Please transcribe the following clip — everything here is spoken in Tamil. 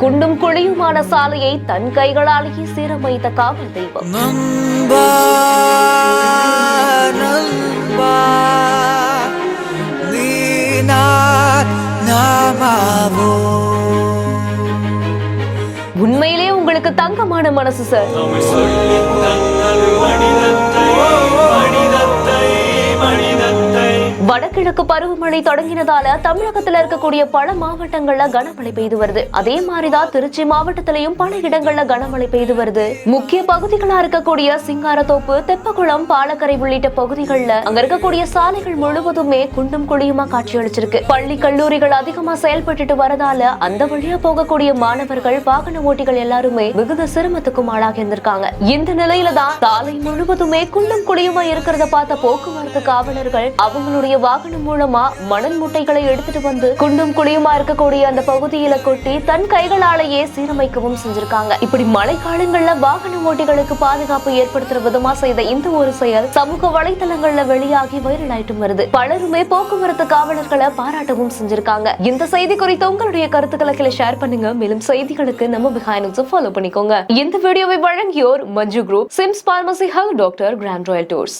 குண்டும் குழியுமான சாலையை தன் கைகளாலேயே சீரமைத்த காவல் தெய்வம். உண்மையிலே உங்களுக்கு தங்கமான மனசு சார். வடகிழக்கு பருவமழை தொடங்கினதால தமிழகத்துல இருக்கக்கூடிய பல மாவட்டங்கள்ல கனமழை பெய்து வருது. அதே மாதிரிதான் திருச்சி மாவட்டத்திலையும் பல இடங்கள்ல கனமழை பெய்து வருது. முக்கிய பகுதிகளா இருக்கக்கூடிய சிங்காரத்தோப்பு, தெப்பக்குளம், பாலக்கரை உள்ளிட்ட பகுதிகள்ல அங்க இருக்கக்கூடிய சாலைகள் முழுவதுமே குண்டும் குழியுமா காட்சியளிச்சிருக்கு. பள்ளி கல்லூரிகள் அதிகமா செயல்பட்டு வரதால அந்த வழியா போகக்கூடிய மாணவர்கள், வாகன ஓட்டிகள் எல்லாருமே மிகுந்த சிரமத்துக்கும் ஆளாகி இருந்திருக்காங்க. இந்த நிலையில தான் சாலை முழுவதுமே குண்டும் குழியுமா இருக்கிறத பார்த்த போக்குவரத்து காவலர்கள் அவங்களுடைய வாகனம் மூலமா மணல் மூட்டைகளை எடுத்துட்டு வந்து குண்டும் குழியுமா இருக்கக்கூடிய அந்த பகுதியில கொட்டி தன் கைகளாலேயே சீரமைக்கவும் செஞ்சிருக்காங்க. இப்படி மழை காலங்கள்ல வாகன ஓட்டிகளுக்கு பாதுகாப்பு ஏற்படுத்துற விதமா செய்த இந்த ஒரு செயல் சமூக வலைதளங்கள்ல வெளியாகி வைரல் ஆயிட்டு வருது. பலருமே போக்குவரத்து காவலர்களை பாராட்டவும் செஞ்சிருக்காங்க. இந்த செய்தி குறித்து உங்களுடைய கருத்துக்களை ஷேர் பண்ணுங்க. மேலும் செய்திகளுக்கு நம்ம பிஹைண்ட் நியூஸ் ஃபாலோ பண்ணிக்கோங்க. இந்த வீடியோவை வழங்கியோர் Manju group, SIMS pharmacy health doctor, grand royal tours.